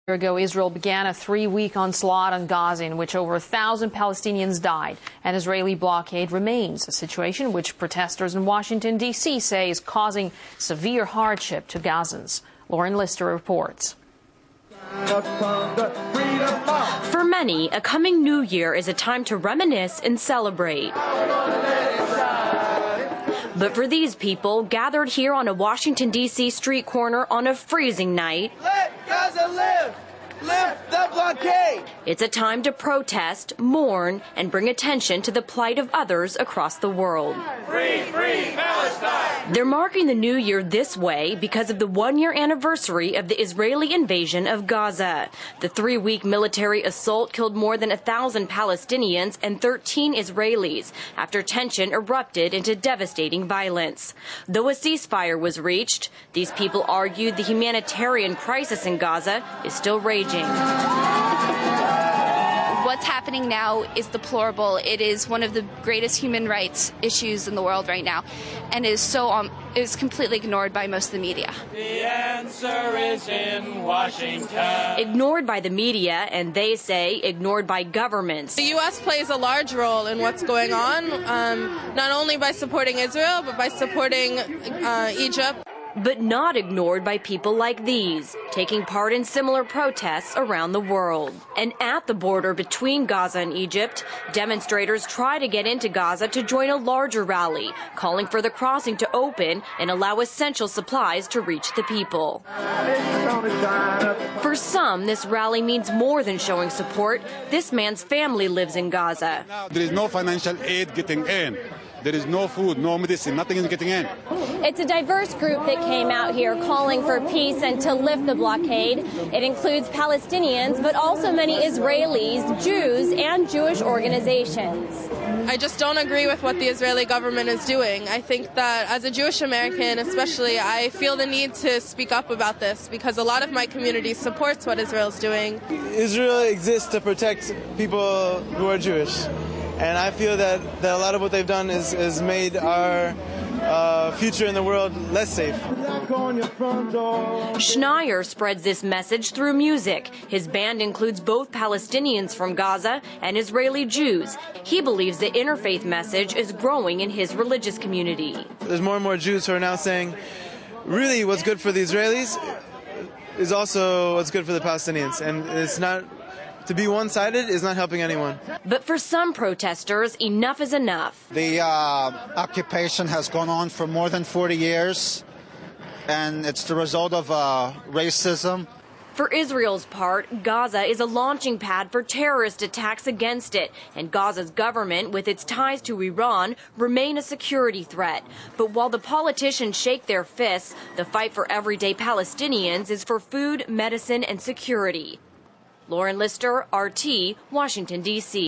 A year ago, Israel began a 3-week onslaught on Gaza in which over 1,000 Palestinians died. An Israeli blockade remains, a situation which protesters in Washington, D.C. say is causing severe hardship to Gazans. Lauren Lister reports. For many, a coming new year is a time to reminisce and celebrate. But for these people gathered here on a Washington, D.C. street corner on a freezing night, let Gaza live! Lift the blockade! It's a time to protest, mourn, and bring attention to the plight of others across the world. Free, free Palestine! They're marking the new year this way because of the one-year anniversary of the Israeli invasion of Gaza. The 3-week military assault killed more than 1,000 Palestinians and 13 Israelis after tension erupted into devastating violence. Though a ceasefire was reached, these people argued the humanitarian crisis in Gaza is still raging. What's happening now is deplorable. It is one of the greatest human rights issues in the world right now, and is completely ignored by most of the media. The answer is in Washington. Ignored by the media, and they say ignored by governments. The U.S. plays a large role in what's going on, not only by supporting Israel, but by supporting Egypt. But not ignored by people like these, taking part in similar protests around the world. And at the border between Gaza and Egypt, demonstrators try to get into Gaza to join a larger rally, calling for the crossing to open and allow essential supplies to reach the people. For some, this rally means more than showing support. This man's family lives in Gaza. There is no financial aid getting in. There is no food, no medicine, nothing is getting in. It's a diverse group that came out here calling for peace and to lift the blockade. It includes Palestinians, but also many Israelis, Jews, and Jewish organizations. I just don't agree with what the Israeli government is doing. I think that as a Jewish American especially, I feel the need to speak up about this because a lot of my community supports what Israel's doing. Israel exists to protect people who are Jewish. And I feel that a lot of what they've done is made our future in the world less safe. Schneier spreads this message through music. His band includes both Palestinians from Gaza and Israeli Jews. He believes the interfaith message is growing in his religious community. There's more and more Jews who are now saying, really what's good for the Israelis is also what's good for the Palestinians. And it's not... To be one-sided is not helping anyone. But for some protesters, enough is enough. The occupation has gone on for more than 40 years, and it's the result of racism. For Israel's part, Gaza is a launching pad for terrorist attacks against it, and Gaza's government, with its ties to Iran, remain a security threat. But while the politicians shake their fists, the fight for everyday Palestinians is for food, medicine, and security. Lauren Lister, RT, Washington, D.C.